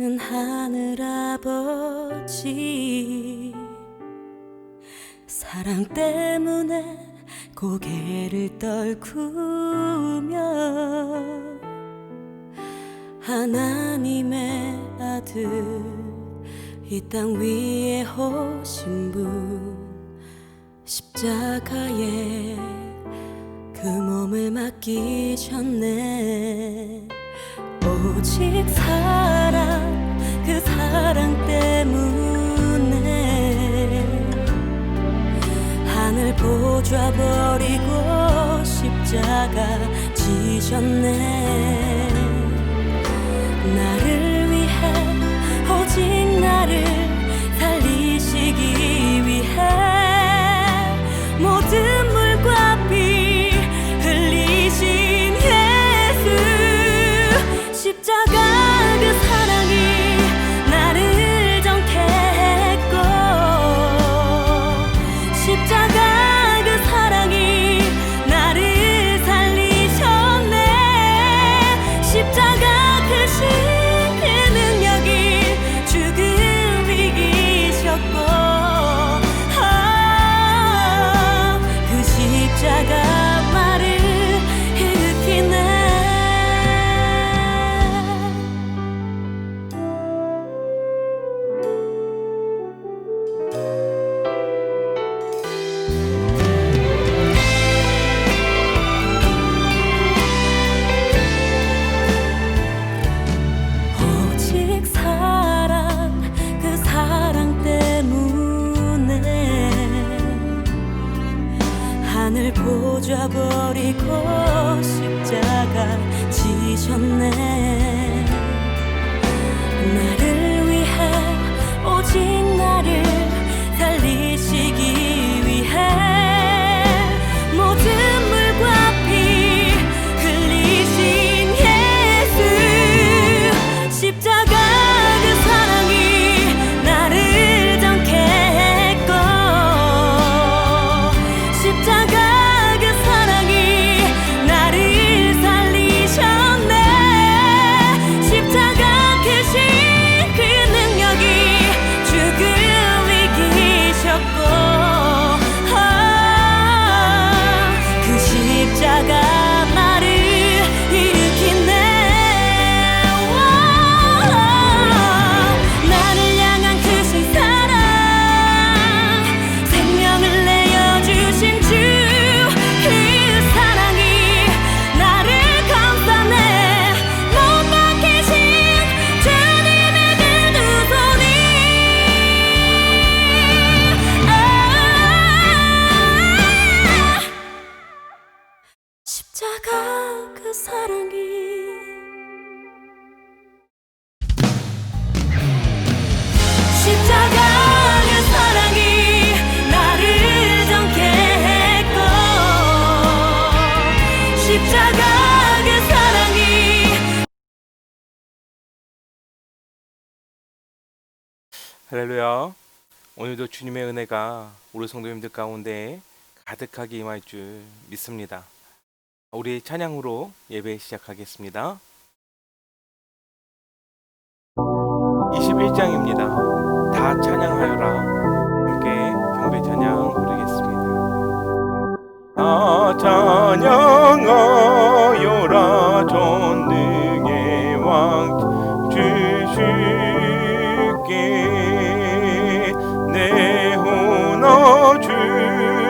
하늘 아버지, 사랑 때문에 고개를 떨구며 하나님의 아들 이 땅 위에 오신 분, 십자가에 그 몸을 맡기셨네. 오직 사랑, 그 사랑 때문에 하늘 보좌 버리고 십자가 지셨네. 나를 위해, 오직 나를 살리시기 위해 모든 물과 피 흘리신 예수, 십자가 그 사랑이 나를 정케 했고, 십자가 그 사랑이 나를 살리셨네. 십자가 크신 그 능력이 죽음 이기셨고, 그 십자가 말을 일으키네. 오직 사랑, 그 사랑 때문에 하늘 보좌 버리고 십자가 지셨네. 나를 위해, 오직 나를 살리시기 위해 모든 물과 피 흘리신 예수, 십자가 그 사랑이 나를 정케 했고, 십자가 그 사랑이 나를 살리셨네. 십자가 크신 그 능력이 죽음 이기셨고, 그 십자가 나를 일으키네. 나를 향한 크신 사랑, 생명을 내어주신 주, 그 사랑이 나를 감싸네. 못 막히신 주님의 그 두 손이 십자가 그 사랑이 십자가 그 사랑이 나를 정케 했고, 십자가 그 사랑이. 할렐루야. 오늘도 주님의 은혜가 우리 성도님들 가운데 가득하게 임할 줄 믿습니다. 우리 찬양으로 예배 시작하겠습니다. 21장입니다. 다 찬양하여라. 함께 경배 찬양 부르겠습니다. 다 찬양하여라. 전능의 왕 주시께 내 혼어 주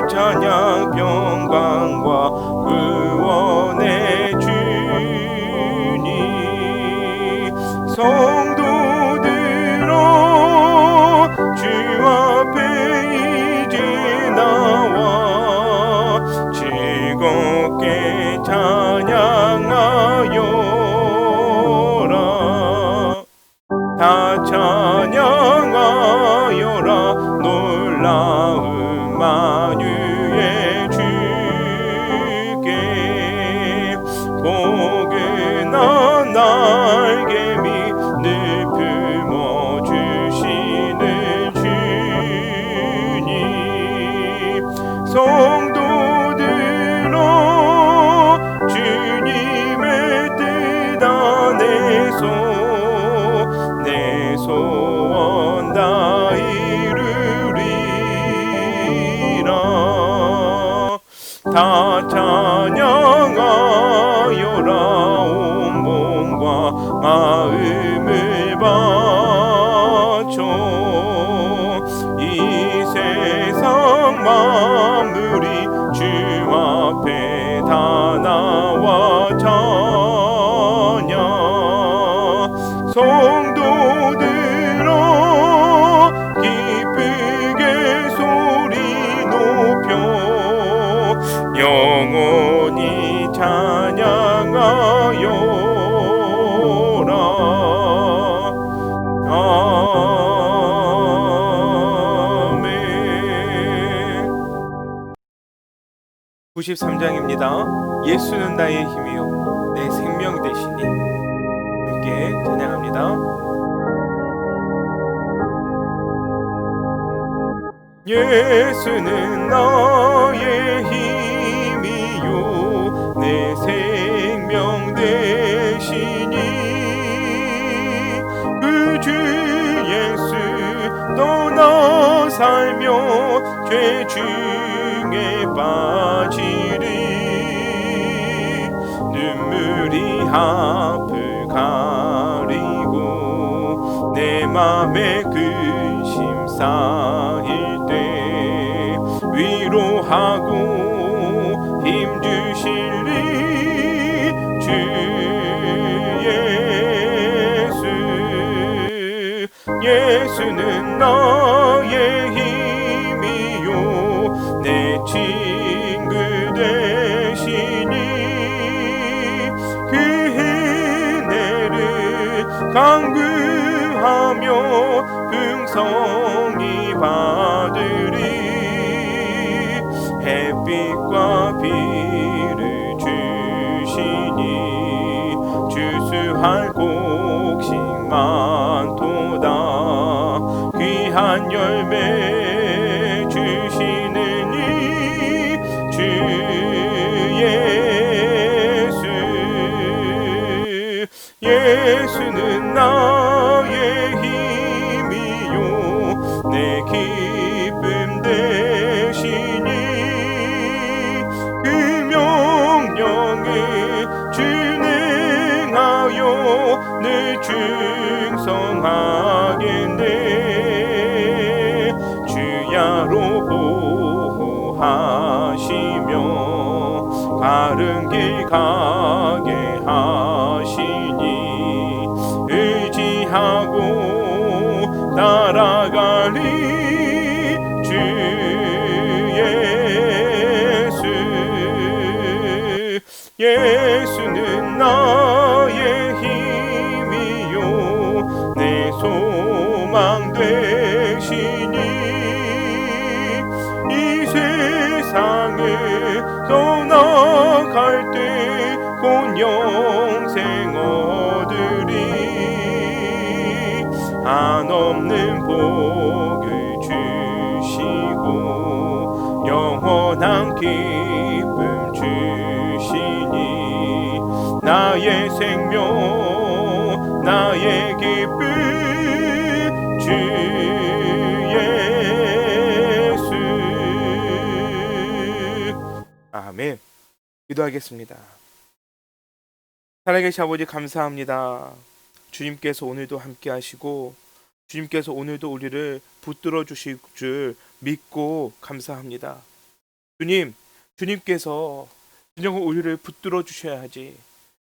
찬양 평강과 구원의 주님, 성도들아 주 이 세상 만물이 주 앞에 다 나와 찬양 성도들아 기쁘게 소리 높여 영원히 찬양하여라 아멘. 93장입니다. 예수는 나의 힘이요 내 생명 되시니. 함께 찬양합니다. 예수는 나의 힘이요 내 생명 되시니 그 주 예수 떠나 살며 죄 중에 빠지리 눈물이 앞을 가리고 내 맘에 근심 쌓일 때 위로하고 힘주시리 주 예수. 예수는 나의 힘이요 내 친구 되시니 그 은혜를 간구하며 풍성히 받으리 햇빛과 비를 주시니 주수할 곡식 많도다 귀한 열매 주시는 이 주 예수. 예수는 나의 힘이요 내 기쁨 되시니 그 명령을 준행하여 늘 충성하겠네 주야로 보호하시며 바른 길 가게 하시니 의지하고 따라가리 주 예수. 예수는 나의 힘이요 내 소망 되시니 이 세상을 떠나갈 때 곧 영생 얻으리 한없는 복을 주시고 영원한 기쁨 주시니 나의 생명 나의 기쁨 주 예수. 아멘. 기도하겠습니다. 살아계신 아버지 감사합니다. 주님께서 오늘도 함께 하시고 주님께서 오늘도 우리를 붙들어 주실 줄 믿고 감사합니다. 주님께서 진정으로 우리를 붙들어 주셔야 하지.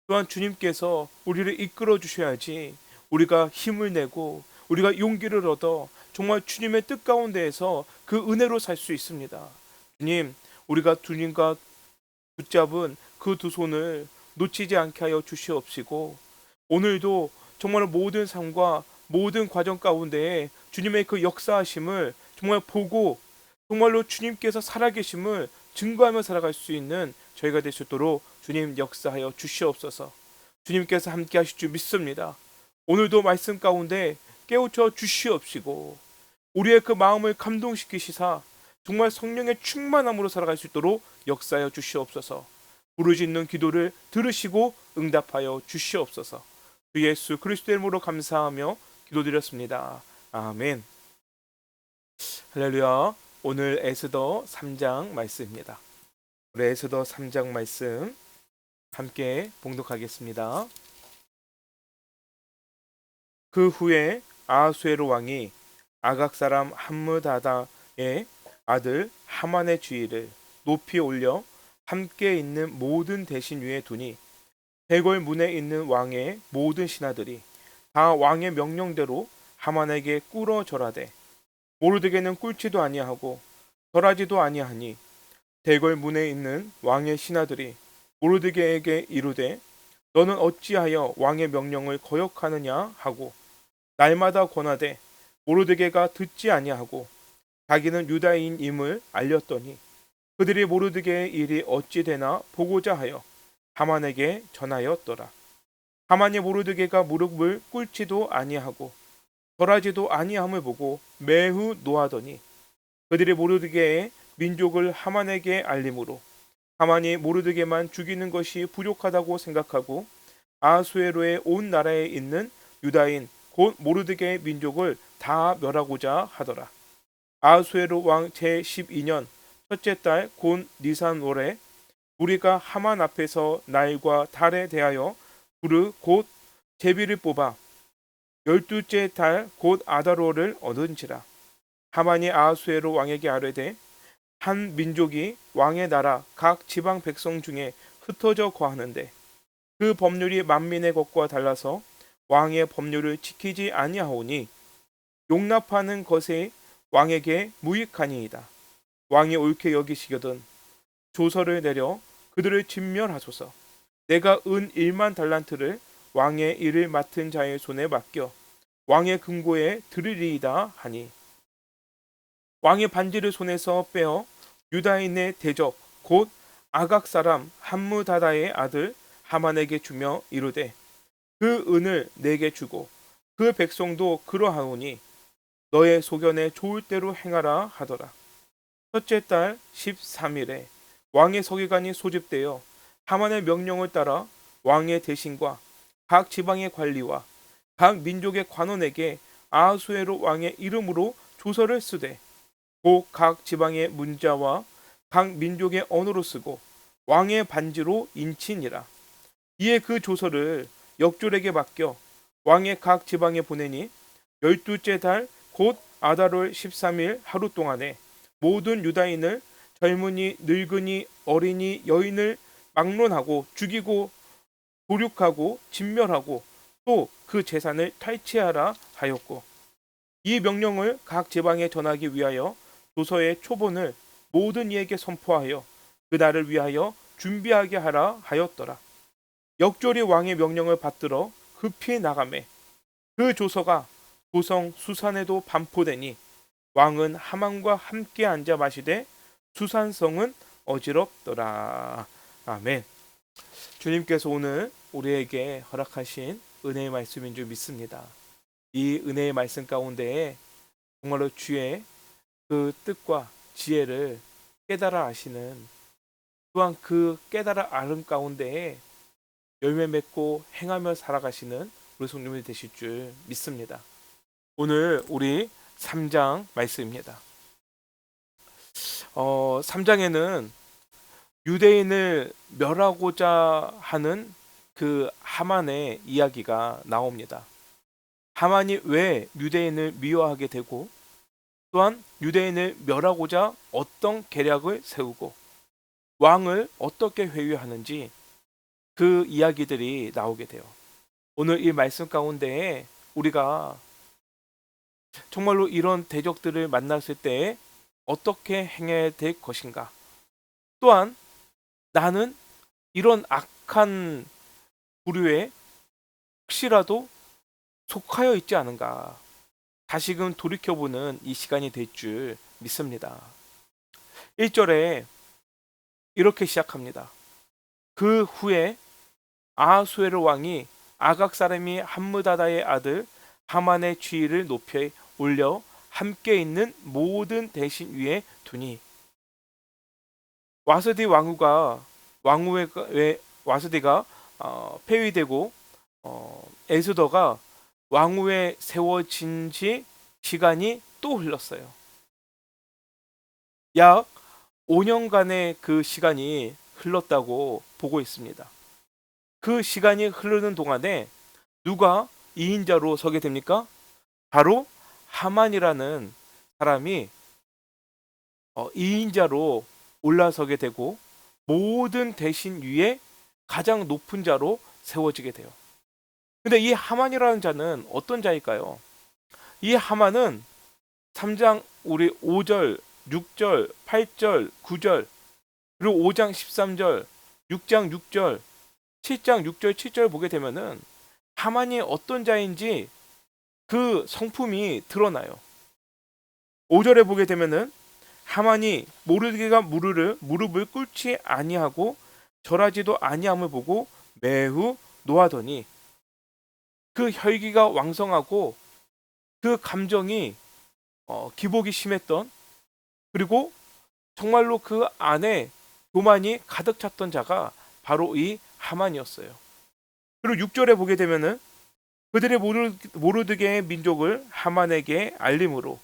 또한 주님께서 우리를 이끌어 주셔야지 우리가 힘을 내고 우리가 용기를 얻어 정말 주님의 뜻 가운데에서 그 은혜로 살 수 있습니다. 주님, 우리가 주님과 붙잡은 그 두 손을 놓치지 않게 하여 주시옵시고 오늘도 정말 모든 삶과 모든 과정 가운데에 주님의 그 역사하심을 정말 보고 정말로 주님께서 살아계심을 증거하며 살아갈 수 있는 저희가 될 수 있도록 주님 역사하여 주시옵소서. 주님께서 함께 하실 줄 믿습니다. 오늘도 말씀 가운데 깨우쳐 주시옵시고 우리의 그 마음을 감동시키시사 정말 성령의 충만함으로 살아갈 수 있도록 역사하여 주시옵소서. 부르짖는 기도를 들으시고 응답하여 주시옵소서. 주 예수 그리스도의 이름으로 감사하며 기도드렸습니다. 아멘. 할렐루야. 오늘 에스더 3장 말씀입니다. 우리 에스더 3장 말씀 함께 봉독하겠습니다. 그 후에 아하수에로 왕이 아각 사람 함므다다의 아들 하만의 주의를 높이 올려 함께 있는 모든 대신 위에 두니 대궐 문에 있는 왕의 모든 신하들이 다 왕의 명령대로 하만에게 꿇어 절하되 모르드게는 꿇지도 아니하고 절하지도 아니하니 대궐 문에 있는 왕의 신하들이 모르드게에게 이르되 너는 어찌하여 왕의 명령을 거역하느냐 하고 날마다 권하되 모르드게가 듣지 아니하고 자기는 유다인임을 알렸더니 그들이 모르드게의 일이 어찌 되나 보고자 하여 하만에게 전하였더라. 하만이 모르드게가 무릎을 꿇지도 아니하고 절하지도 아니함을 보고 매우 노하더니 그들이 모르드게의 민족을 하만에게 알림으로 하만이 모르드게만 죽이는 것이 부족하다고 생각하고 아수에로의 온 나라에 있는 유다인 곧 모르드게의 민족을 다 멸하고자 하더라. 아수에로 왕 제12년 첫째 달 곧 니산월에 우리가 하만 앞에서 날과 달에 대하여 부르 곧 제비를 뽑아 12째 달 곧 아다로를 얻은지라. 하만이 아수에로 왕에게 아뢰되 한 민족이 왕의 나라 각 지방 백성 중에 흩어져 거하는데 그 법률이 만민의 것과 달라서 왕의 법률을 지키지 아니하오니 용납하는 것에 왕에게 무익하니이다. 왕이 옳게 여기시거든 조서를 내려 그들을 진멸하소서. 내가 은 1만 달란트를 왕의 일을 맡은 자의 손에 맡겨 왕의 금고에 드리리이다 하니 왕의 반지를 손에서 빼어 유다인의 대적 곧 아각 사람 함므다다의 아들 하만에게 주며 이르되 그 은을 내게 주고 그 백성도 그러하오니 너의 소견에 좋을 대로 행하라 하더라. 첫째 달 13일에 왕의 서기관이 소집되어 하만의 명령을 따라 왕의 대신과 각 지방의 관리와 각 민족의 관원에게 아하수에로 왕의 이름으로 조서를 쓰되 곧 각 지방의 문자와 각 민족의 언어로 쓰고 왕의 반지로 인치니라. 이에 그 조서를 역졸에게 맡겨 왕의 각 지방에 보내니 12째 달 곧 아달월 13일 하루 동안에 모든 유다인을 젊은이 늙은이 어린이 여인을 막론하고 죽이고 도륙하고 진멸하고 또 그 재산을 탈취하라 하였고 이 명령을 각 지방에 전하기 위하여 조서의 초본을 모든 이에게 선포하여 그날을 위하여 준비하게 하라 하였더라. 역졸이 왕의 명령을 받들어 급히 나가매 그 조서가 도성 수산에도 반포되니 왕은 하만과 함께 앉아 마시되 수산성은 어지럽더라. 아멘. 주님께서 오늘 우리에게 허락하신 은혜의 말씀인 줄 믿습니다. 이 은혜의 말씀 가운데에 정말로 주의 그 뜻과 지혜를 깨달아 아시는 또한 그 깨달아 아름 가운데에 열매 맺고 행하며 살아가시는 우리 성도님이 되실 줄 믿습니다. 오늘 우리 3장 말씀입니다. 3장에는 유대인을 멸하고자 하는 그 하만의 이야기가 나옵니다. 하만이 왜 유대인을 미워하게 되고 또한 유대인을 멸하고자 어떤 계략을 세우고 왕을 어떻게 회유하는지 그 이야기들이 나오게 돼요. 오늘 이 말씀 가운데에 우리가 정말로 이런 대적들을 만났을 때 어떻게 행해야 될 것인가, 또한 나는 이런 악한 부류에 혹시라도 속하여 있지 않은가 다시금 돌이켜보는 이 시간이 될 줄 믿습니다. 1절에 이렇게 시작합니다. 그 후에 아하수에로 왕이 아각 사람이 함므다다의 아들 하만의 지위를 높여 올려 함께 있는 모든 대신 위에 두니 와스디 와스디가 폐위되고 에스더가 왕후에 세워진 지 시간이 또 흘렀어요. 약 5년간의 그 시간이 흘렀다고 보고 있습니다. 그 시간이 흐르는 동안에 누가 2인자로 서게 됩니까? 바로 하만이라는 사람이 2인자로 올라서게 되고 모든 대신 위에 가장 높은 자로 세워지게 돼요. 근데 이 하만이라는 자는 어떤 자일까요? 이 하만은 3장 우리 5절, 6절, 8절, 9절 그리고 5장 13절, 6장 6절, 7장 6절, 7절 보게 되면은 하만이 어떤 자인지 그 성품이 드러나요. 5절에 보게 되면은 하만이 모르드게가 무릎을 꿇지 아니하고 절하지도 아니함을 보고 매우 노하더니 그 혈기가 왕성하고 그 감정이 기복이 심했던 그리고 정말로 그 안에 교만이 가득 찼던 자가 바로 이 하만이었어요. 그리고 6절에 보게 되면은 그들의 모르드게의 민족을 하만에게 알림으로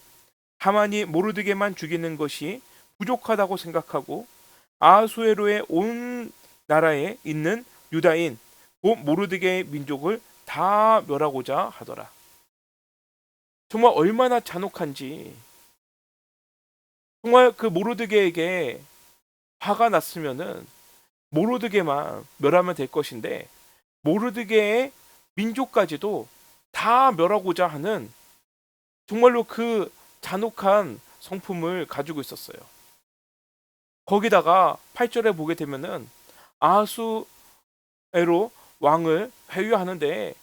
하만이 모르드게만 죽이는 것이 부족하다고 생각하고 아하수에로의 온 나라에 있는 유다인 곧 모르드게의 민족을 다 멸하고자 하더라. 정말 얼마나 잔혹한지 정말 그 모르드게에게 화가 났으면은 모르드게만 멸하면 될 것인데 모르드게의 민족까지도 다 멸하고자 하는 정말로 그 잔혹한 성품을 가지고 있었어요. 거기다가 8절에 보게 되면은 아하수에로 왕을 회유하는데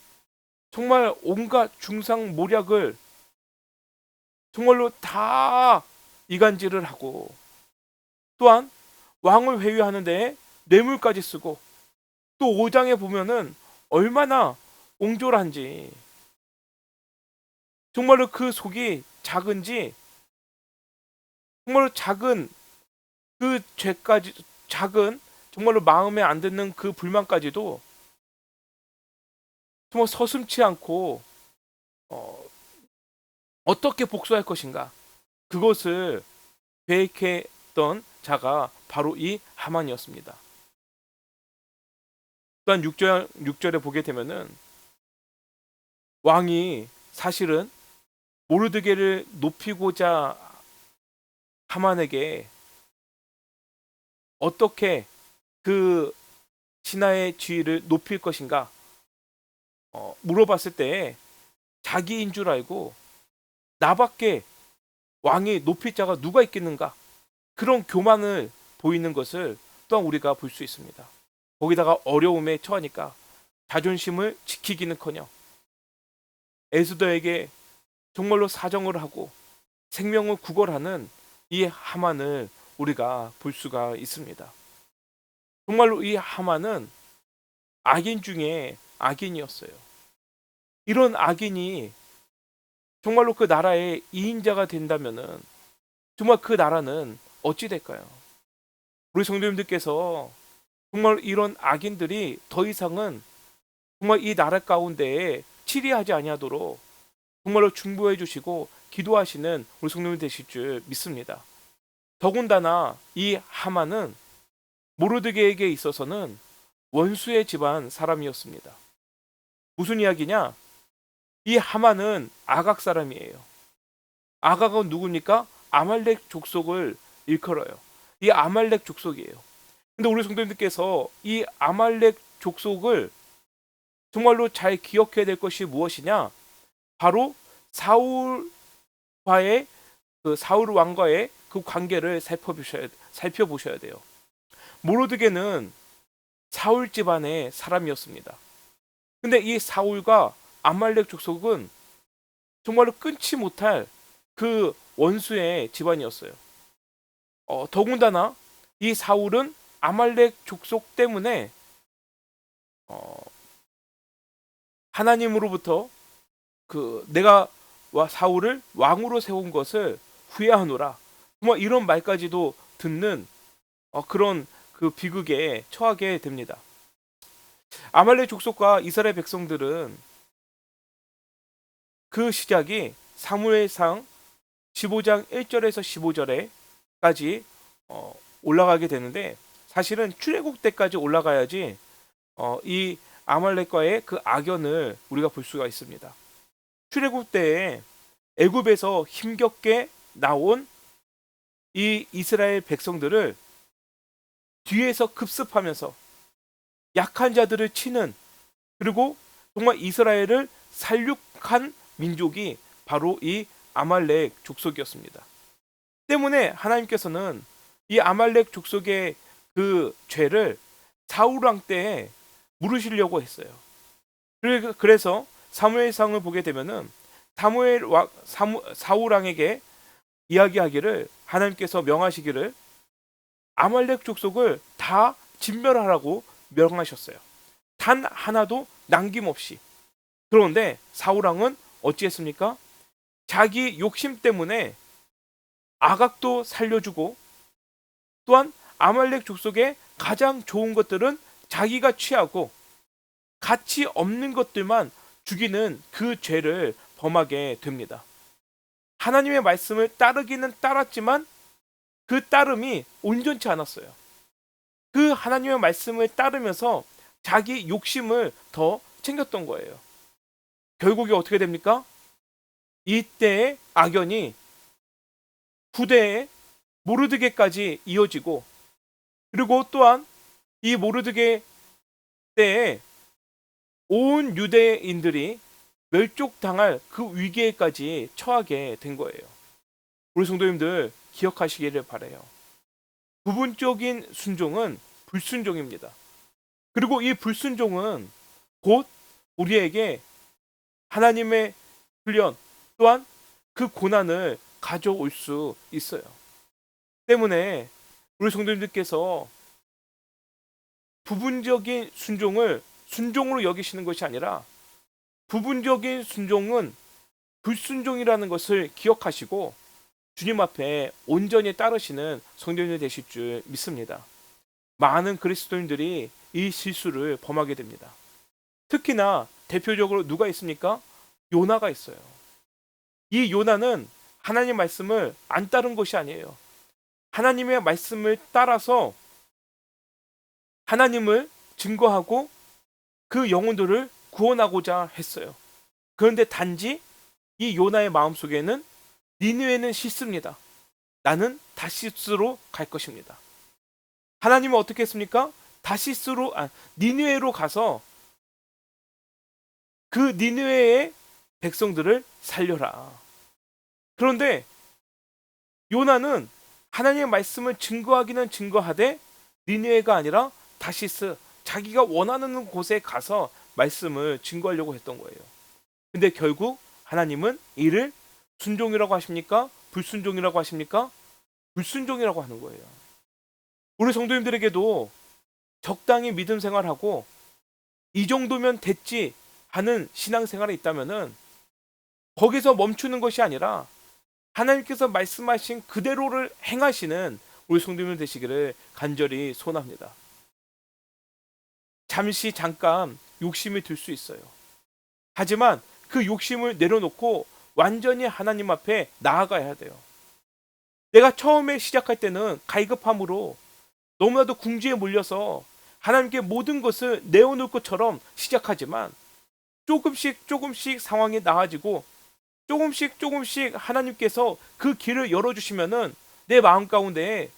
정말 온갖 중상모략을 정말로 다 이간질을 하고 또한 왕을 회유하는데 뇌물까지 쓰고 또 5장에 보면은 얼마나 옹졸한지 정말로 그 속이 작은지 정말로 작은 그 죄까지 작은 정말로 마음에 안 드는 그 불만까지도 정말 서슴치 않고 어떻게 복수할 것인가 그것을 계획했던 자가 바로 이 하만이었습니다. 또한 6절에 보게 되면은 왕이 사실은 모르드게를 높이고자 하만에게 어떻게 그 신하의 지위를 높일 것인가 물어봤을 때 자기인 줄 알고 나밖에 왕이 높일 자가 누가 있겠는가 그런 교만을 보이는 것을 또한 우리가 볼 수 있습니다. 거기다가 어려움에 처하니까 자존심을 지키기는커녕 에스더에게 정말로 사정을 하고 생명을 구걸하는 이 하만을 우리가 볼 수가 있습니다. 정말로 이 하만은 악인 중에 악인이었어요. 이런 악인이 정말로 그 나라의 2인자가 된다면은 정말 그 나라는 어찌 될까요? 우리 성도님들께서 정말 이런 악인들이 더 이상은 정말 이 나라 가운데에 치리하지 아니하도록 정말로 중보해 주시고 기도하시는 우리 성도님 되실 줄 믿습니다. 더군다나 이 하만은 모르드게에게 있어서는 원수의 집안 사람이었습니다. 무슨 이야기냐? 이 하만은 아각 사람이에요. 아각은 누굽니까? 아말렉 족속을 일컬어요. 이 아말렉 족속이에요. 근데 우리 성도님들께서 이 아말렉 족속을 정말로 잘 기억해야 될 것이 무엇이냐? 바로 사울과의 사울 왕과의 그 관계를 살펴보셔야 돼요. 모르드게는 사울 집안의 사람이었습니다. 근데 이 사울과 아말렉 족속은 정말로 끊지 못할 그 원수의 집안이었어요. 더군다나 이 사울은 아말렉 족속 때문에 하나님으로부터 내가 사울을 왕으로 세운 것을 후회하노라. 정말 이런 말까지도 듣는 그런 그 비극에 처하게 됩니다. 아말렉 족속과 이스라엘 백성들은 그 시작이 사무엘상 15장 1절에서 15절에까지 올라가게 되는데 사실은 출애굽 때까지 올라가야지 이 아말렉과의 그 악연을 우리가 볼 수가 있습니다. 출애굽 때에 애굽에서 힘겹게 나온 이 이스라엘 백성들을 뒤에서 급습하면서 약한 자들을 치는, 그리고 정말 이스라엘을 살육한 민족이 바로 이 아말렉 족속이었습니다. 때문에 하나님께서는 이 아말렉 족속의 그 죄를 사울 왕 때에 물으시려고 했어요. 그래서 사무엘상을 보게 되면은 사울 왕에게 이야기하기를, 하나님께서 명하시기를 아말렉 족속을 다 진멸하라고 명하셨어요. 단 하나도 남김없이. 그런데 사울 왕은 어찌했습니까? 자기 욕심 때문에 아각도 살려주고, 또한 아말렉 족속의 가장 좋은 것들은 자기가 취하고 가치 없는 것들만 죽이는 그 죄를 범하게 됩니다. 하나님의 말씀을 따르기는 따랐지만 그 따름이 온전치 않았어요. 그 하나님의 말씀을 따르면서 자기 욕심을 더 챙겼던 거예요. 결국에 어떻게 됩니까? 이때의 악연이 후대에 모르드게까지 이어지고, 그리고 또한 이 모르드게 때에 온 유대인들이 멸족당할 그 위기에까지 처하게 된 거예요. 우리 성도님들 기억하시기를 바라요. 부분적인 순종은 불순종입니다. 그리고 이 불순종은 곧 우리에게 하나님의 훈련, 또한 그 고난을 가져올 수 있어요. 때문에 우리 성도님들께서 부분적인 순종을 순종으로 여기시는 것이 아니라, 부분적인 순종은 불순종이라는 것을 기억하시고 주님 앞에 온전히 따르시는 성도님이 되실 줄 믿습니다. 많은 그리스도인들이 이 실수를 범하게 됩니다. 특히나 대표적으로 누가 있습니까? 요나가 있어요. 이 요나는 하나님 말씀을 안 따른 것이 아니에요. 하나님의 말씀을 따라서 하나님을 증거하고 그 영혼들을 구원하고자 했어요. 그런데 단지 이 요나의 마음속에는 니느웨는 싫습니다. 나는 다시스로 갈 것입니다. 하나님은 어떻게 했습니까? 니느웨로 가서 그 니느웨의 백성들을 살려라. 그런데 요나는 하나님의 말씀을 증거하기는 증거하되 니느웨가 아니라 다시스, 자기가 원하는 곳에 가서 말씀을 증거하려고 했던 거예요. 근데 결국 하나님은 이를 순종이라고 하십니까? 불순종이라고 하십니까? 불순종이라고 하는 거예요. 우리 성도님들에게도 적당히 믿음 생활하고 이 정도면 됐지 하는 신앙생활이 있다면은 거기서 멈추는 것이 아니라 하나님께서 말씀하신 그대로를 행하시는 우리 성도님 되시기를 간절히 소원합니다. 잠깐 욕심이 들 수 있어요. 하지만 그 욕심을 내려놓고 완전히 하나님 앞에 나아가야 돼요. 내가 처음에 시작할 때는 갈급함으로 너무나도 궁지에 몰려서 하나님께 모든 것을 내어놓을 것처럼 시작하지만 조금씩 상황이 나아지고 조금씩 하나님께서 그 길을 열어주시면은 내 마음 가운데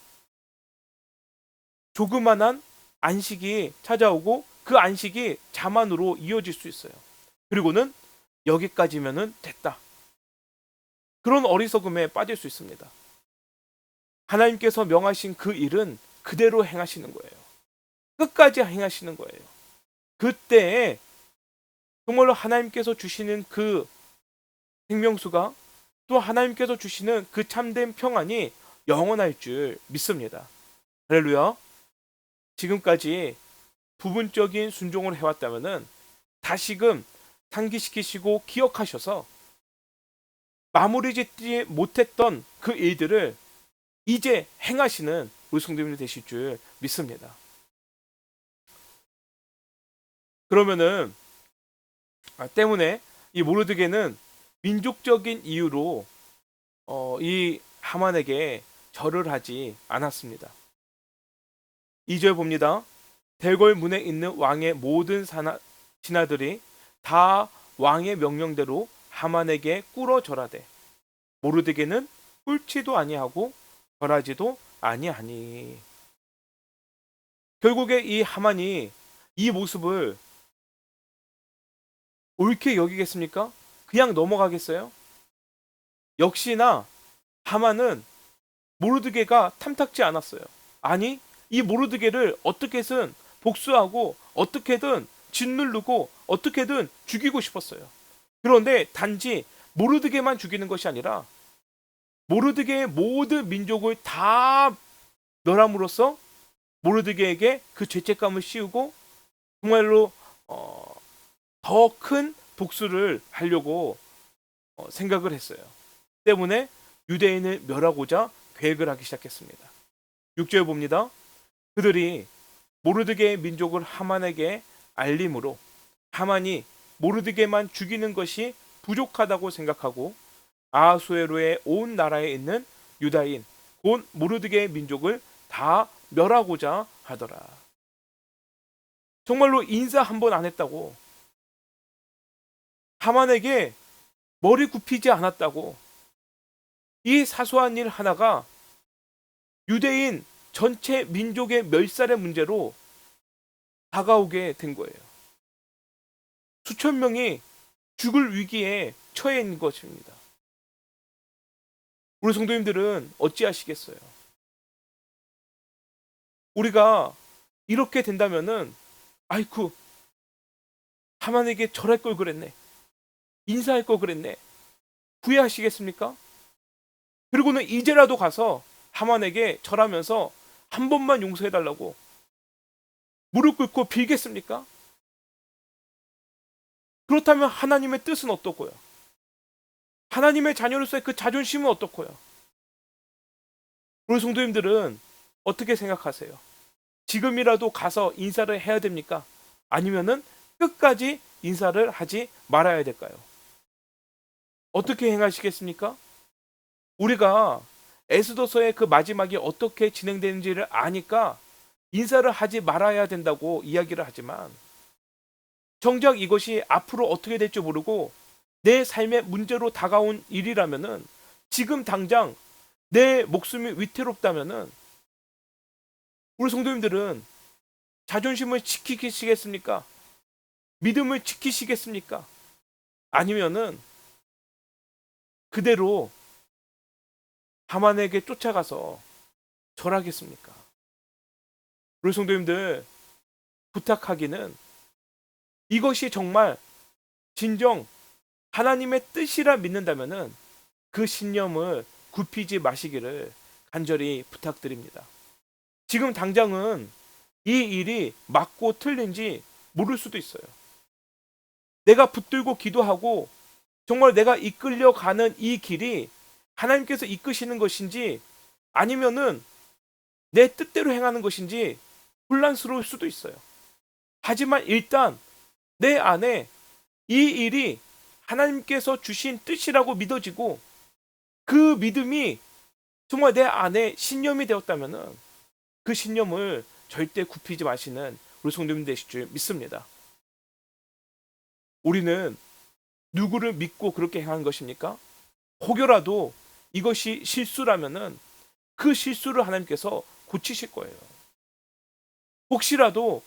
조그만한 안식이 찾아오고 그 안식이 자만으로 이어질 수 있어요. 그리고는 여기까지면은 됐다. 그런 어리석음에 빠질 수 있습니다. 하나님께서 명하신 그 일은 그대로 행하시는 거예요. 끝까지 행하시는 거예요. 그때에 정말로 하나님께서 주시는 그 생명수가, 또 하나님께서 주시는 그 참된 평안이 영원할 줄 믿습니다. 할렐루야. 지금까지 부분적인 순종을 해왔다면은 다시금 상기시키시고 기억하셔서 마무리 짓지 못했던 그 일들을 이제 행하시는 우리 성도님들 되실 줄 믿습니다. 그러면은 때문에 이 모르드게는 민족적인 이유로 이 하만에게 절을 하지 않았습니다. 2절 봅니다. 대궐 문에 있는 왕의 모든 신하들이 다 왕의 명령대로 하만에게 꿇어 절하되 모르드게는 꿀지도 아니하고 벌하지도 아니하니. 결국에 이 하만이 이 모습을 옳게 여기겠습니까? 그냥 넘어가겠어요? 역시나 하만은 모르드게가 탐탁지 않았어요. 아니, 이 모르드게를 어떻게든 복수하고 어떻게든 짓누르고 어떻게든 죽이고 싶었어요. 그런데 단지 모르드게만 죽이는 것이 아니라 모르드게의 모든 민족을 다 멸함으로써 모르드게에게 그 죄책감을 씌우고 정말로 더 큰 복수를 하려고 생각을 했어요. 때문에 유대인을 멸하고자 계획을 하기 시작했습니다. 6절에 봅니다. 그들이 모르드게의 민족을 하만에게 알림으로 하만이 모르드게만 죽이는 것이 부족하다고 생각하고 아하수에로의 온 나라에 있는 유다인 곧 모르드게의 민족을 다 멸하고자 하더라. 정말로 인사 한 번 안 했다고, 하만에게 머리 굽히지 않았다고, 이 사소한 일 하나가 유대인 전체 민족의 멸살의 문제로 다가오게 된 거예요. 수천 명이 죽을 위기에 처해 있는 것입니다. 우리 성도님들은 어찌하시겠어요? 우리가 이렇게 된다면은 아이쿠, 하만에게 절할 걸 그랬네, 인사할 걸 그랬네, 후회하시겠습니까? 그리고는 이제라도 가서 하만에게 절하면서 한 번만 용서해달라고 무릎 꿇고 빌겠습니까? 그렇다면 하나님의 뜻은 어떻고요? 하나님의 자녀로서의 그 자존심은 어떻고요? 우리 성도님들은 어떻게 생각하세요? 지금이라도 가서 인사를 해야 됩니까? 아니면은 끝까지 인사를 하지 말아야 될까요? 어떻게 행하시겠습니까? 우리가 에스더서의 그 마지막이 어떻게 진행되는지를 아니까 인사를 하지 말아야 된다고 이야기를 하지만 정작 이것이 앞으로 어떻게 될지 모르고 내 삶의 문제로 다가온 일이라면은 지금 당장 내 목숨이 위태롭다면은 우리 성도님들은 자존심을 지키시겠습니까? 믿음을 지키시겠습니까? 아니면은 그대로 하만에게 쫓아가서 절하겠습니까? 우리 성도님들 부탁하기는 이것이 정말 진정 하나님의 뜻이라 믿는다면은 그 신념을 굽히지 마시기를 간절히 부탁드립니다. 지금 당장은 이 일이 맞고 틀린지 모를 수도 있어요. 내가 붙들고 기도하고 정말 내가 이끌려가는 이 길이 하나님께서 이끄시는 것인지 아니면은 내 뜻대로 행하는 것인지 혼란스러울 수도 있어요. 하지만 일단 내 안에 이 일이 하나님께서 주신 뜻이라고 믿어지고 그 믿음이 정말 내 안에 신념이 되었다면은 그 신념을 절대 굽히지 마시는 우리 성도님 되실 줄 믿습니다. 우리는 누구를 믿고 그렇게 행한 것입니까? 혹여라도 이것이 실수라면은 그 실수를 하나님께서 고치실 거예요. 혹시라도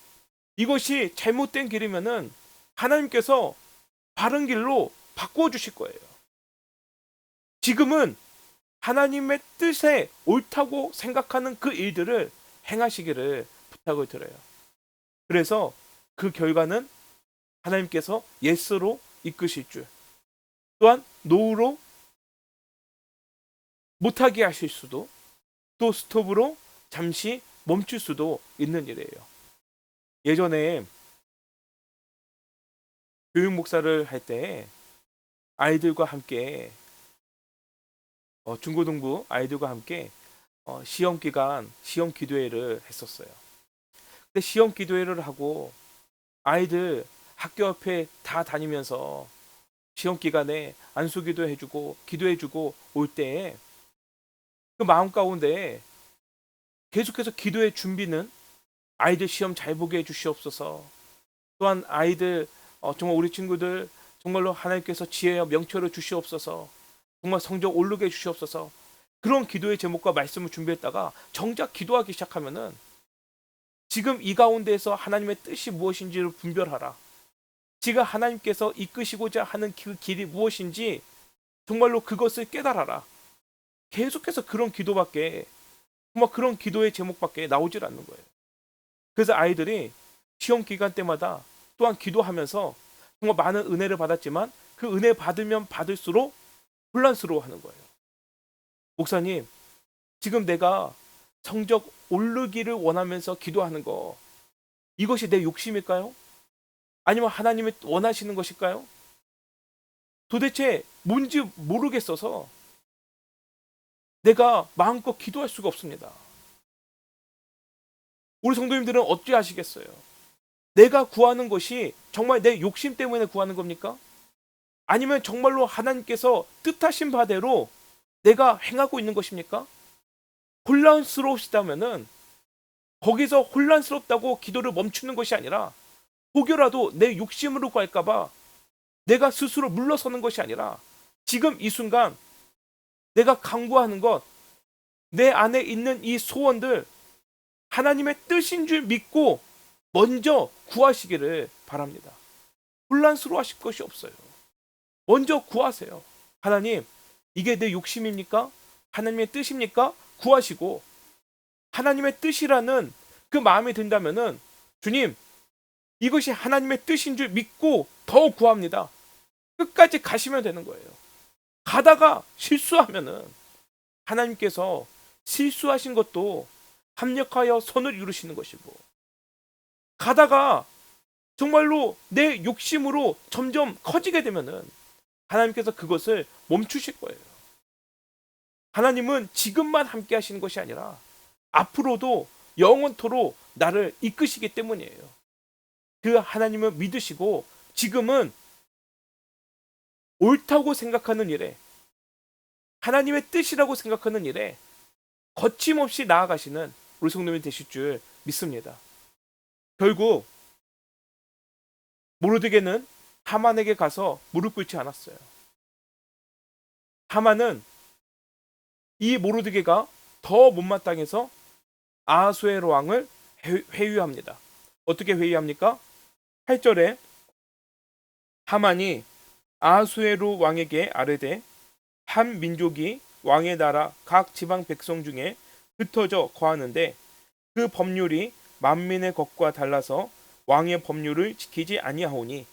이것이 잘못된 길이면은 하나님께서 바른 길로 바꾸어 주실 거예요. 지금은 하나님의 뜻에 옳다고 생각하는 그 일들을 행하시기를 부탁을 드려요. 그래서 그 결과는 하나님께서 예스로 이끄실 줄, 또한 노우로 못하게 하실 수도, 또 스톱으로 잠시 멈출 수도 있는 일이에요. 예전에 교육 목사를 할 때 아이들과 함께 중고등부 아이들과 함께 시험 기간 시험 기도회를 했었어요. 근데 시험 기도회를 하고 아이들 학교 앞에 다 다니면서 시험 기간에 안수기도 해주고 기도해주고 올 때 그 마음 가운데 계속해서 기도의 준비는 아이들 시험 잘 보게 해주시옵소서. 또한 아이들 정말 우리 친구들 정말로 하나님께서 지혜와 명철을 주시옵소서. 정말 성적 오르게 해주시옵소서. 그런 기도의 제목과 말씀을 준비했다가 정작 기도하기 시작하면은 지금 이 가운데에서 하나님의 뜻이 무엇인지를 분별하라. 지금 하나님께서 이끄시고자 하는 그 길이 무엇인지 정말로 그것을 깨달아라. 계속해서 그런 기도밖에, 정말 그런 기도의 제목밖에 나오질 않는 거예요. 그래서 아이들이 시험 기간 때마다 또한 기도하면서 정말 많은 은혜를 받았지만 그 은혜 받으면 받을수록 혼란스러워하는 거예요. 목사님, 지금 내가 성적 오르기를 원하면서 기도하는 거, 이것이 내 욕심일까요? 아니면 하나님이 원하시는 것일까요? 도대체 뭔지 모르겠어서 내가 마음껏 기도할 수가 없습니다. 우리 성도님들은 어찌하시겠어요? 내가 구하는 것이 정말 내 욕심 때문에 구하는 겁니까? 아니면 정말로 하나님께서 뜻하신 바대로 내가 행하고 있는 것입니까? 혼란스러우시다면은 거기서 혼란스럽다고 기도를 멈추는 것이 아니라 혹여라도 내 욕심으로 갈까봐 내가 스스로 물러서는 것이 아니라 지금 이 순간 내가 간구하는 것, 내 안에 있는 이 소원들 하나님의 뜻인 줄 믿고 먼저 구하시기를 바랍니다. 혼란스러워하실 것이 없어요. 먼저 구하세요. 하나님, 이게 내 욕심입니까? 하나님의 뜻입니까? 구하시고 하나님의 뜻이라는 그 마음이 든다면은 주님, 이것이 하나님의 뜻인 줄 믿고 더 구합니다. 끝까지 가시면 되는 거예요. 가다가 실수하면은 하나님께서 실수하신 것도 합력하여 선을 이루시는 것이고, 가다가 정말로 내 욕심으로 점점 커지게 되면은 하나님께서 그것을 멈추실 거예요. 하나님은 지금만 함께 하시는 것이 아니라 앞으로도 영원토록 나를 이끄시기 때문이에요. 그 하나님을 믿으시고 지금은 옳다고 생각하는 일에, 하나님의 뜻이라고 생각하는 일에 거침없이 나아가시는 우리 성도님이 되실 줄 믿습니다. 결국 모르드게는 하만에게 가서 무릎 꿇지 않았어요. 하만은 이 모르드게가 더 못마땅해서 아하수에로 왕을 회유합니다. 어떻게 회유합니까? 8절에 하만이 아하수에로 왕에게 아뢰되 한 민족이 왕의 나라 각 지방 백성 중에 흩어져 거하는데 그 법률이 만민의 것과 달라서 왕의 법률을 지키지 아니하오니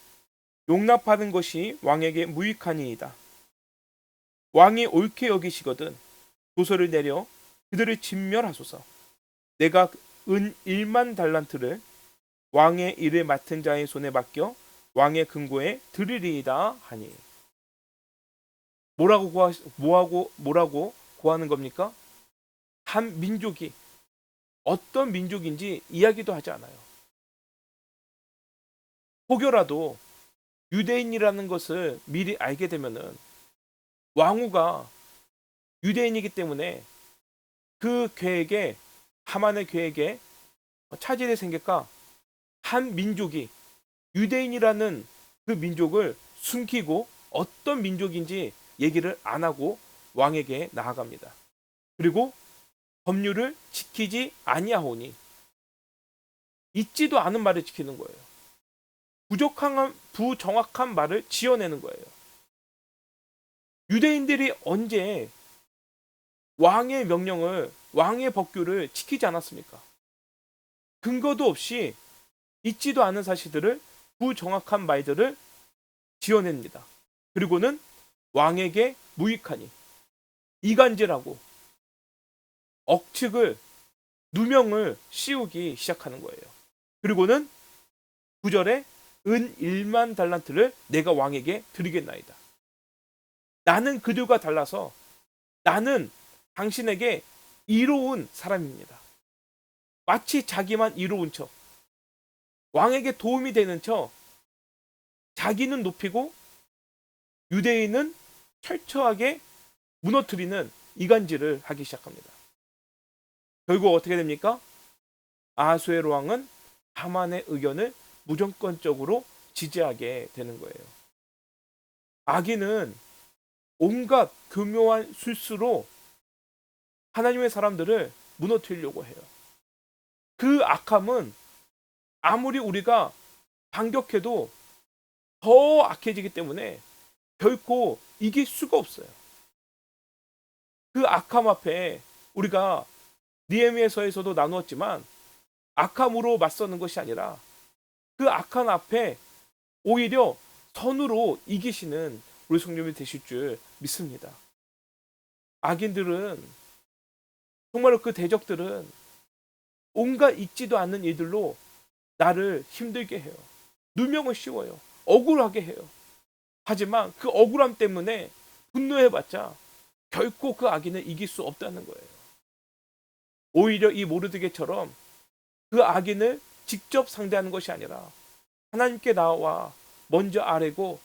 용납하는 것이 왕에게 무익하니이다. 왕이 옳게 여기시거든 도서를 내려 그들을 진멸하소서. 내가 은 1만 달란트를 왕의 일을 맡은 자의 손에 맡겨 왕의 금고에 드리리이다 하니. 뭐라고 구하는 겁니까? 한 민족이 어떤 민족인지 이야기도 하지 않아요. 혹여라도 유대인이라는 것을 미리 알게 되면은 왕후가 유대인이기 때문에 그 계획에, 하만의 계획에 차질이 생길까 한 민족이, 유대인이라는 그 민족을 숨기고 어떤 민족인지 얘기를 안 하고 왕에게 나아갑니다. 그리고 법률을 지키지 아니하오니, 있지도 않은 말을 지키는 거예요. 부정확한 말을 지어내는 거예요. 유대인들이 언제 왕의 명령을, 왕의 법규를 지키지 않았습니까? 근거도 없이 있지도 않은 사실들을, 부정확한 말들을 지어냅니다. 그리고는 왕에게 무익하니, 이간질하고 억측을, 누명을 씌우기 시작하는 거예요. 그리고는 9절에 은 1만 달란트를 내가 왕에게 드리겠나이다. 나는 그들과 달라서 나는 당신에게 이로운 사람입니다. 마치 자기만 이로운 척, 왕에게 도움이 되는 척, 자기는 높이고 유대인은 철저하게 무너뜨리는 이간질을 하기 시작합니다. 결국 어떻게 됩니까? 아하수에로 왕은 하만의 의견을 무조건적으로 지지하게 되는 거예요. 악인은 온갖 교묘한 술수로 하나님의 사람들을 무너뜨리려고 해요. 그 악함은 아무리 우리가 반격해도 더 악해지기 때문에 결코 이길 수가 없어요. 그 악함 앞에 우리가 느헤미야서에서도 나누었지만 악함으로 맞서는 것이 아니라 그 악한 앞에 오히려 선으로 이기시는 우리 성령님이 되실 줄 믿습니다. 악인들은 정말로 그 대적들은 온갖 있지도 않는 일들로 나를 힘들게 해요. 누명을 씌워요. 억울하게 해요. 하지만 그 억울함 때문에 분노해봤자 결코 그 악인을 이길 수 없다는 거예요. 오히려 이 모르드게처럼 그 악인을 직접 상대하는 것이 아니라 하나님께 나와 먼저 아뢰고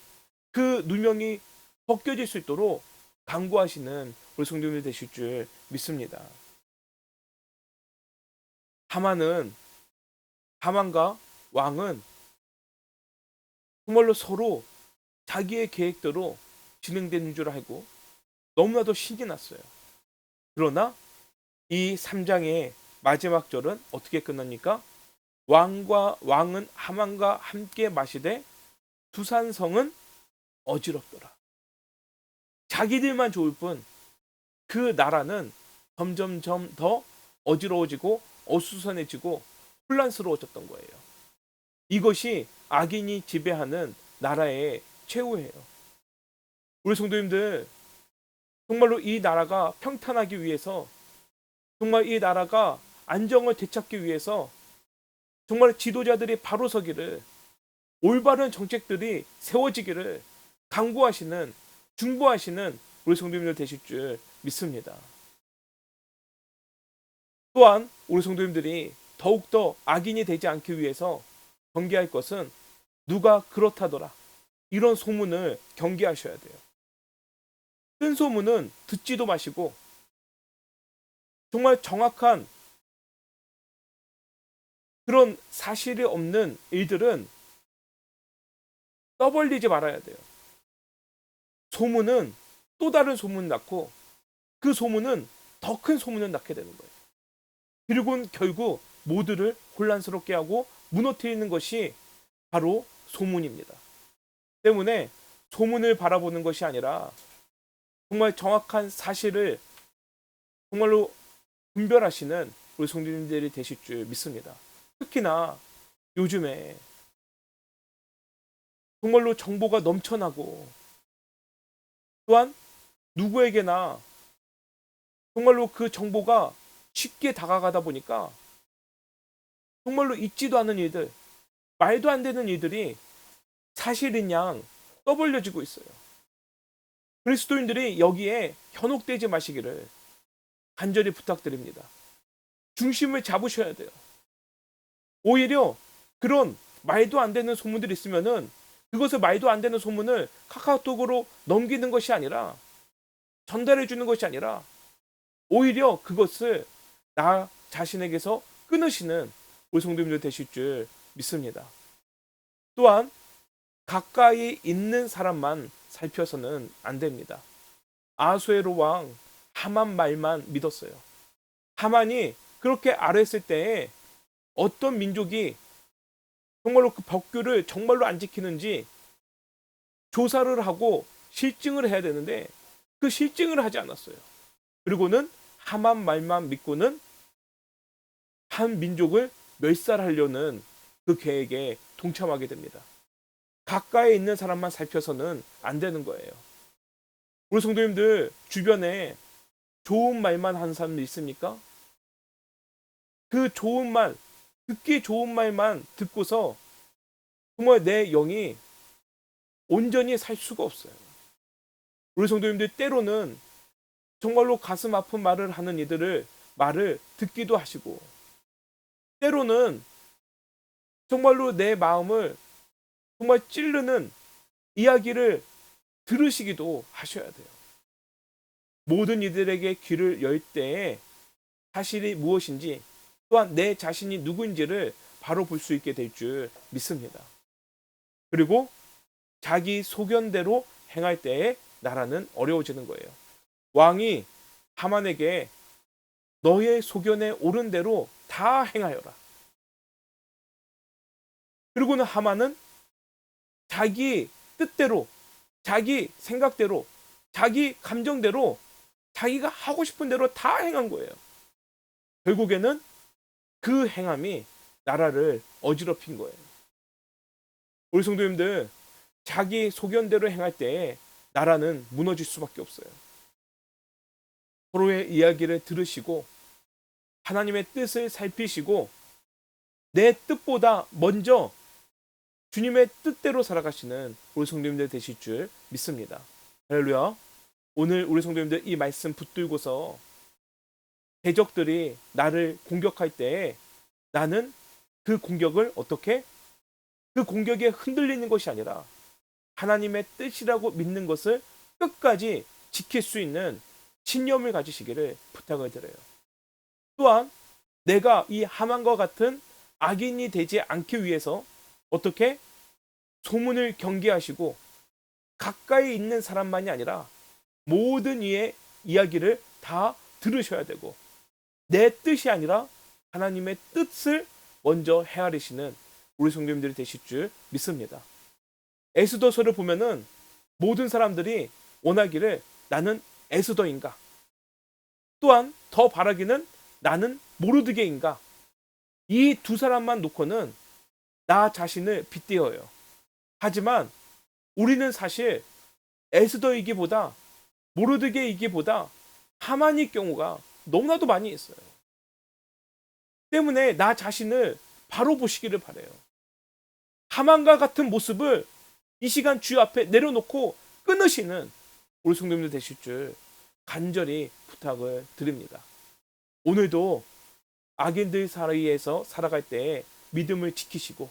그 누명이 벗겨질 수 있도록 간구하시는 우리 성도님이 되실 줄 믿습니다. 하만과 왕은 정말로 서로 자기의 계획대로 진행되는 줄 알고 너무나도 신이 났어요. 그러나 이 3장의 마지막 절은 어떻게 끝납니까? 왕은 하만과 함께 마시되 두산성은 어지럽더라. 자기들만 좋을 뿐 그 나라는 점점점 더 어지러워지고 어수선해지고 혼란스러워졌던 거예요. 이것이 악인이 지배하는 나라의 최후예요. 우리 성도님들, 정말로 이 나라가 평탄하기 위해서, 정말 이 나라가 안정을 되찾기 위해서 정말 지도자들이 바로 서기를, 올바른 정책들이 세워지기를 강구하시는, 중보하시는 우리 성도님들 되실 줄 믿습니다. 또한 우리 성도님들이 더욱더 악인이 되지 않기 위해서 경계할 것은 누가 그렇다더라, 이런 소문을 경계하셔야 돼요. 뜬 소문은 듣지도 마시고 정말 정확한 그런 사실이 없는 일들은 떠벌리지 말아야 돼요. 소문은 또 다른 소문을 낳고 그 소문은 더 큰 소문을 낳게 되는 거예요. 그리고는 결국 모두를 혼란스럽게 하고 무너뜨리는 것이 바로 소문입니다. 때문에 소문을 바라보는 것이 아니라 정말 정확한 사실을 정말로 분별하시는 우리 성도님들이 되실 줄 믿습니다. 특히나 요즘에 정말로 정보가 넘쳐나고 또한 누구에게나 정말로 그 정보가 쉽게 다가가다 보니까 정말로 있지도 않은 일들, 말도 안 되는 일들이 사실인 양 떠벌려지고 있어요. 그리스도인들이 여기에 현혹되지 마시기를 간절히 부탁드립니다. 중심을 잡으셔야 돼요. 오히려 그런 말도 안 되는 소문들이 있으면은 그것을 말도 안 되는 소문을 카카오톡으로 넘기는 것이 아니라, 전달해 주는 것이 아니라 오히려 그것을 나 자신에게서 끊으시는 우리 성도님들 되실 줄 믿습니다. 또한 가까이 있는 사람만 살펴서는 안 됩니다. 아수에로 왕 하만 말만 믿었어요. 하만이 그렇게 아뢰었을 때에 어떤 민족이 정말로 그 법규를 정말로 안 지키는지 조사를 하고 실증을 해야 되는데 그 실증을 하지 않았어요. 그리고는 하만 말만 믿고는 한 민족을 멸살하려는 그 계획에 동참하게 됩니다. 가까이 있는 사람만 살펴서는 안 되는 거예요. 우리 성도님들 주변에 좋은 말만 하는 사람들 있습니까? 그 좋은 말, 듣기 좋은 말만 듣고서 정말 내 영이 온전히 살 수가 없어요. 우리 성도님들 때로는 정말로 가슴 아픈 말을 하는 말을 듣기도 하시고, 때로는 정말로 내 마음을 정말 찌르는 이야기를 들으시기도 하셔야 돼요. 모든 이들에게 귀를 열 때에 사실이 무엇인지, 또한 내 자신이 누구인지를 바로 볼 수 있게 될 줄 믿습니다. 그리고 자기 소견대로 행할 때에 나라는 어려워지는 거예요. 왕이 하만에게 너의 소견에 옳은 대로 다 행하여라. 그리고는 하만은 자기 뜻대로, 자기 생각대로, 자기 감정대로, 자기가 하고 싶은 대로 다 행한 거예요. 결국에는 그 행함이 나라를 어지럽힌 거예요. 우리 성도님들, 자기 소견대로 행할 때 나라는 무너질 수밖에 없어요. 서로의 이야기를 들으시고 하나님의 뜻을 살피시고 내 뜻보다 먼저 주님의 뜻대로 살아가시는 우리 성도님들 되실 줄 믿습니다. 할렐루야. 오늘 우리 성도님들 이 말씀 붙들고서 대적들이 나를 공격할 때 나는 그 공격을 어떻게? 그 공격에 흔들리는 것이 아니라 하나님의 뜻이라고 믿는 것을 끝까지 지킬 수 있는 신념을 가지시기를 부탁을 드려요. 또한 내가 이 하만과 같은 악인이 되지 않기 위해서 어떻게? 소문을 경계하시고 가까이 있는 사람만이 아니라 모든 이의 이야기를 다 들으셔야 되고 내 뜻이 아니라 하나님의 뜻을 먼저 헤아리시는 우리 성도님들이 되실 줄 믿습니다. 에스더서를 보면은 모든 사람들이 원하기를 나는 에스더인가? 또한 더 바라기는 나는 모르드게인가? 이 두 사람만 놓고는 나 자신을 빗대어요. 하지만 우리는 사실 에스더이기보다 모르드게이기보다 하만의 경우가 너무나도 많이 있어요. 때문에 나 자신을 바로 보시기를 바라요. 하만과 같은 모습을 이 시간 주 앞에 내려놓고 끊으시는 우리 성도님들 되실 줄 간절히 부탁을 드립니다. 오늘도 악인들 사이에서 살아갈 때 믿음을 지키시고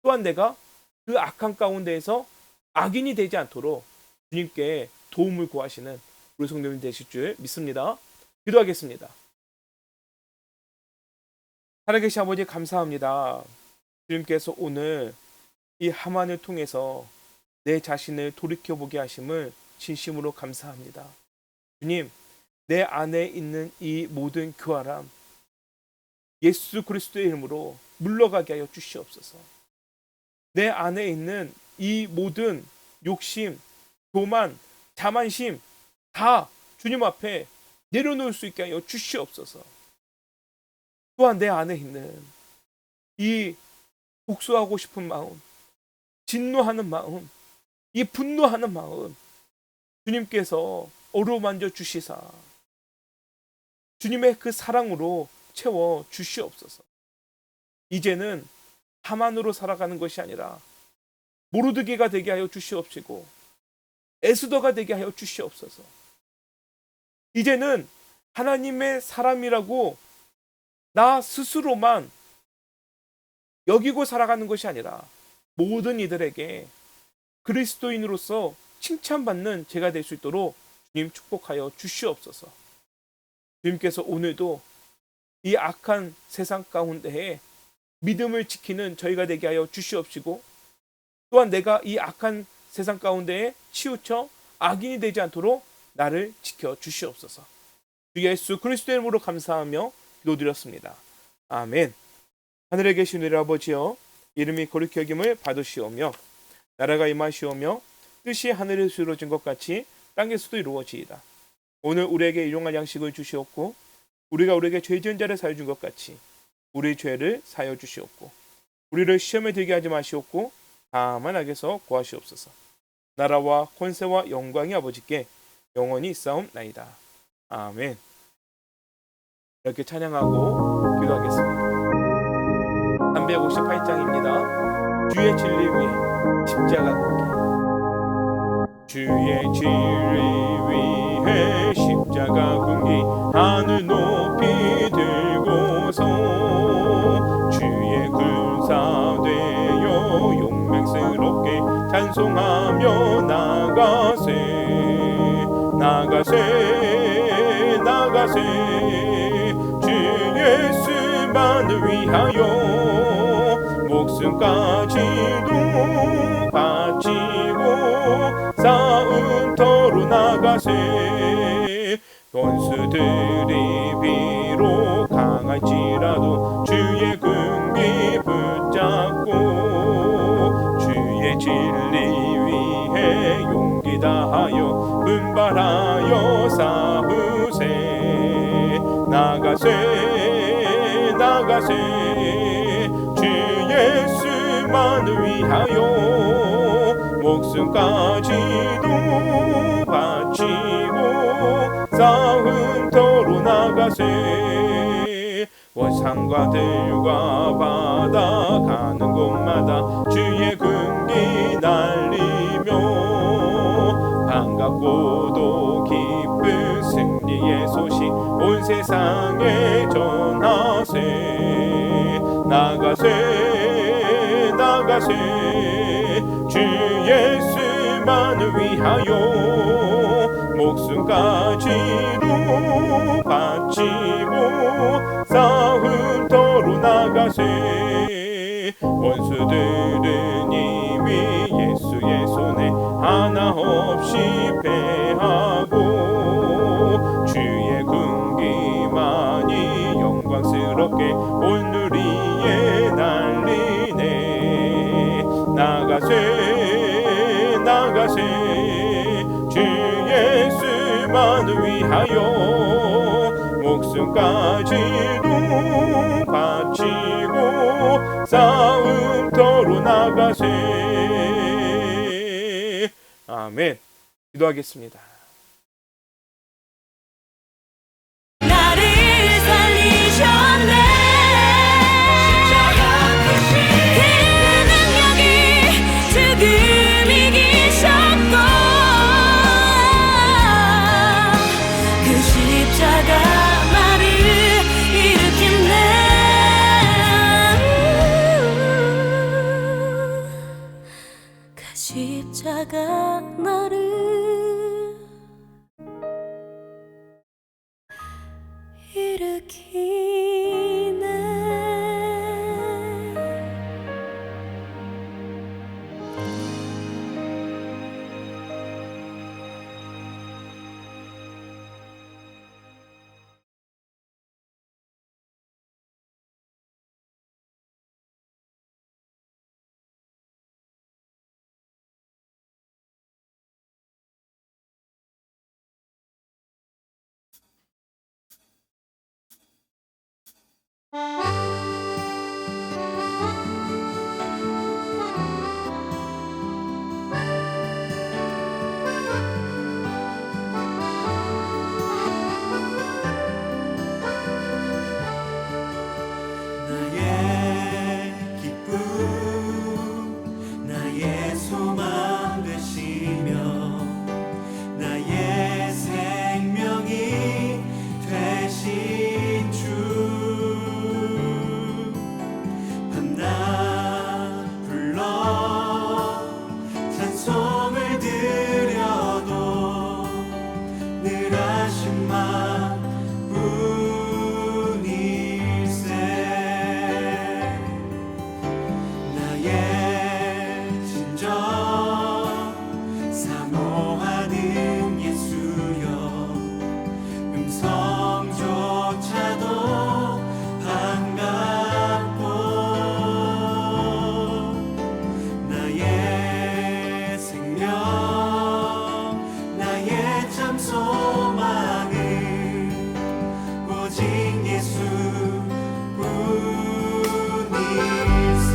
또한 내가 그 악한 가운데에서 악인이 되지 않도록 주님께 도움을 구하시는 우리 성도님 되실 줄 믿습니다. 기도하겠습니다. 살아계신 아버지 감사합니다. 주님께서 오늘 이 하만을 통해서 내 자신을 돌이켜보게 하심을 진심으로 감사합니다. 주님, 내 안에 있는 이 모든 교활함 예수 그리스도의 이름으로 물러가게 하여 주시옵소서. 내 안에 있는 이 모든 욕심, 교만, 자만심 다 주님 앞에 내려놓을 수 있게 하여 주시옵소서. 또한 내 안에 있는 이 복수하고 싶은 마음, 진노하는 마음, 이 분노하는 마음 주님께서 어루만져 주시사 주님의 그 사랑으로 채워 주시옵소서. 이제는 하만으로 살아가는 것이 아니라 모르드게가 되게 하여 주시옵시고 에스더가 되게 하여 주시옵소서. 이제는 하나님의 사람이라고 나 스스로만 여기고 살아가는 것이 아니라 모든 이들에게 그리스도인으로서 칭찬받는 제가 될 수 있도록 주님 축복하여 주시옵소서. 주님께서 오늘도 이 악한 세상 가운데에 믿음을 지키는 저희가 되게 하여 주시옵시고 또한 내가 이 악한 세상 가운데에 치우쳐 악인이 되지 않도록 나를 지켜 주시옵소서. 주 예수 그리스도의 이름으로 감사하며 기도드렸습니다. 아멘. 하늘에 계신 우리 아버지여, 이름이 거룩히 여김을 받으시오며 나라가 임하시오며 뜻이 하늘에서 이루어진 것 같이 땅에서도 이루어지이다. 오늘 우리에게 일용할 양식을 주시옵고 우리가 우리에게 죄 지은 자를 사여 준 것 같이 우리 죄를 사여 주시옵고 우리를 시험에 들게 하지 마시옵고 다만 악에서 구하시옵소서. 나라와 권세와 영광이 아버지께 영원히 있사옵나이다. 아멘. 이렇게 찬양하고 기도하겠습니다. 358장입니다. 주의 진리 위에 십자가 걷기. 주의 진리 위에 십자가 걷기. 하늘 높이 들고서 주의 군사 되어 용맹스럽게 찬송하며 나가세 주 예수만을 위하여 목숨까지도 바치고 싸움터로 나가세 원수들이 비록 강할지라도 주의 긍기 붙잡고 주의 진리 위해 용기 다하여 분발하여 싸우세 나가세 나가세 주 예수만을 위하여 목숨까지도 바치고 싸움터로 나가세 원상과 들과 바다 가는 곳마다 주의 긍기 날리며 반갑고도 기쁜 승리의 소식 온 세상에 전하세 나가세 나가세 주 예수만을 위하여 목숨까지도 바치고 싸움터로 나가세 원수들은 이미 예수의 손에 하나 없이 패하고 주의 긍기만이 영광스럽게 온누리에 날리네 나가세 나가세 주 예수만을 위하여 목숨까지도 바치고 싸움터로 나가세 아멘. 기도하겠습니다. 나를 살리셨네 그 능력이 죽음 이기셨고 그 십자가 나를 일으켰네 그 십자가 나를 일으키네 나의 기쁨 나의 소망 되시며 나의 생명이 되신 주 밤낮 불러 찬송을 드려도 늘 하신만 뿐일세 나의 진정 사모하는 예수여 음성조차도 반갑고 나의 생명 나의 참 소망은 오직 예수 뿐일세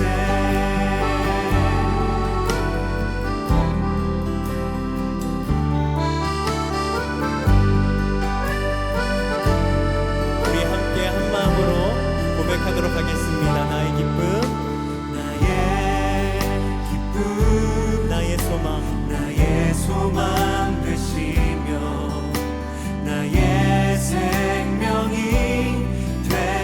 우리 함께 한 마음으로 고백하도록 하겠습니다. 나의 기쁨 나의 소망 되시며 나의 생명이 되신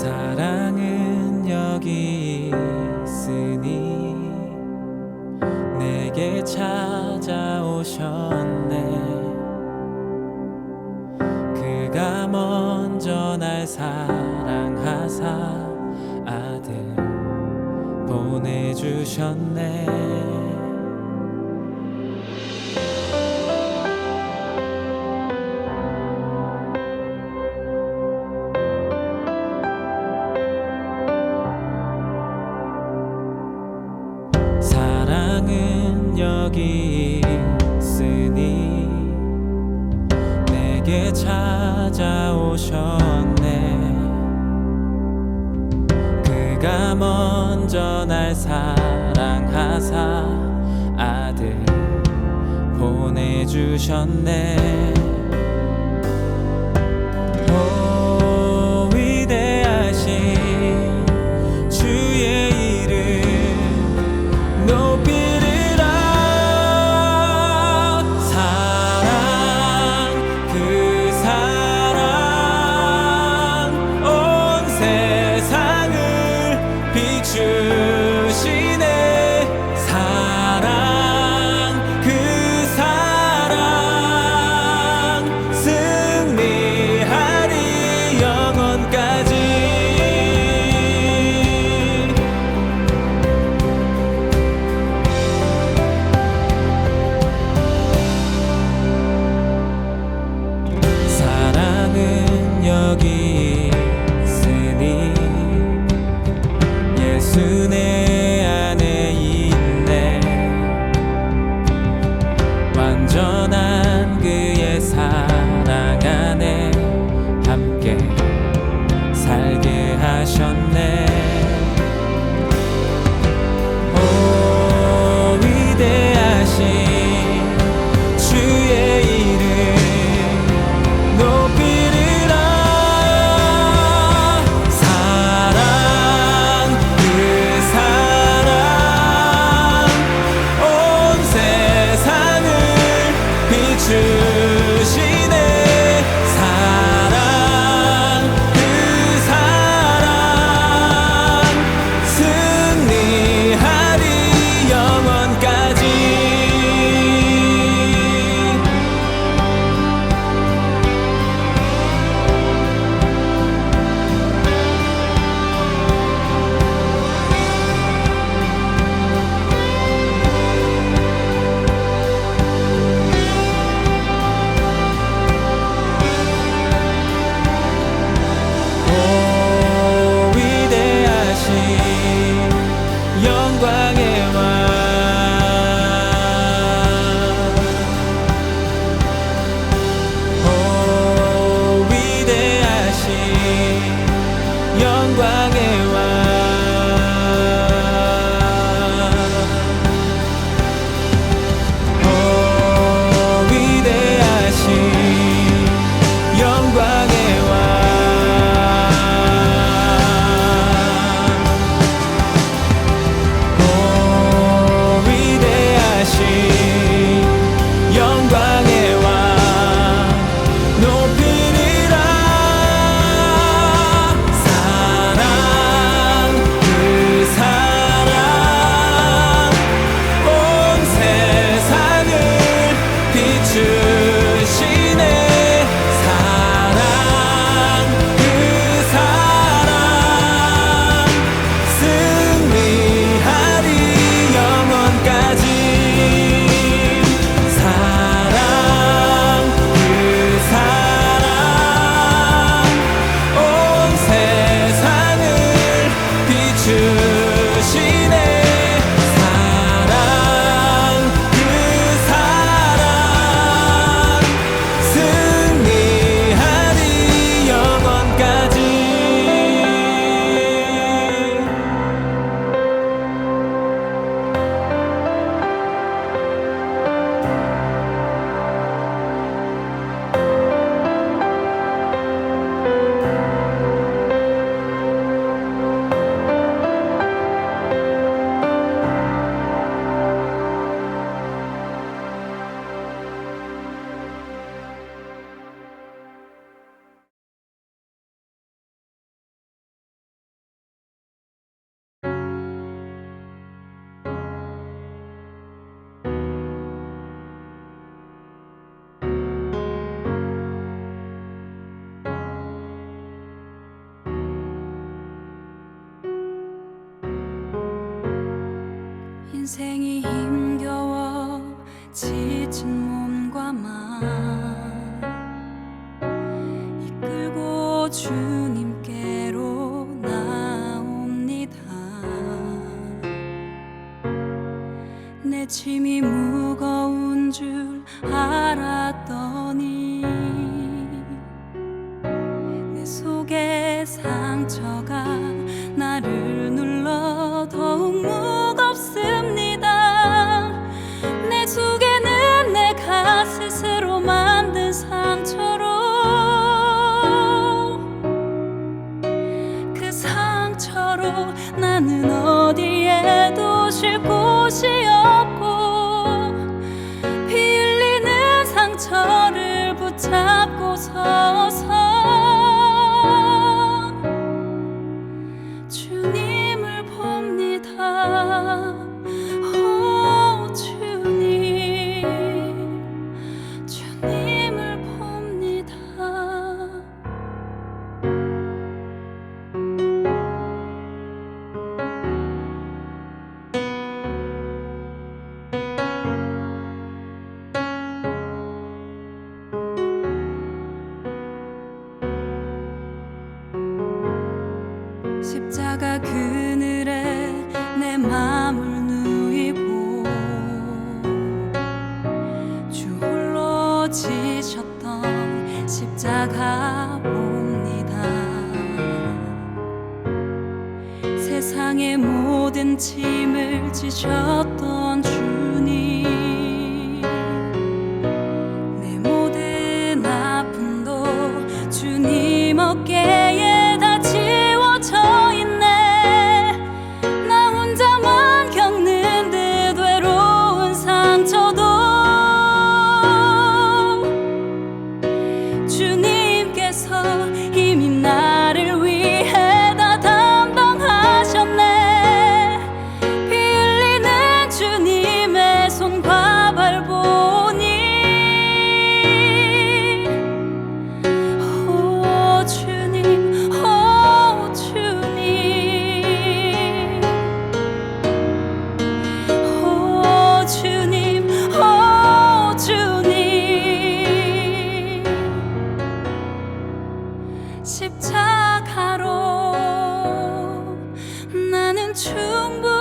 사랑은 여기 있으니 내게 찾아오셨네. 그가 먼저 날 사랑하사 아들 보내주셨네. 사랑은 여기 있으니 내게 찾아오셨네. 그가 먼저 날 사랑하사 아들 보내주셨네. 오 위대하신 주의 이름 높이리라. 사랑 그 사랑 온 세상을 비추시네. 사랑 그 사랑 승리하리 영원까지. 사랑은 여기 있으니 예수 내 안에 있네. 완전한 그의 사랑 안에 함께 살게 하셨네. 오 위대하신 주의 이름 높이리라. 인생이 힘겨워 지친 몸과 마음 이끌고 주님께로 나옵니다. 내 짐이 무거운 줄 알았더니 내 속에 상처가 나를 눌러 더욱 무겁습니다. 내 속에는 내가 스스로 만든 상처로 그 상처로 나는 어디에도 쉴 곳이 없고 피 흘리는 상처를 붙잡고 서서 주님을 봅니다. 오 주님을 봅니다. 십자가 그늘에 내 맘을 누이고 주 홀로 지셨던 십자가 봅니다. 세상의 모든 짐을 지셨던 주님 내 모든 아픔도 주님 어깨에 다 지워져 있네. 나 혼자만 겪는 듯 외로운 상처도 주님께서 이미 나를 위해 다 담당하셨네. 피 흘리는 주님의 손과 발 보니 오 주님 오 주님 오 주님 오 주님 십자가로 나는 충분히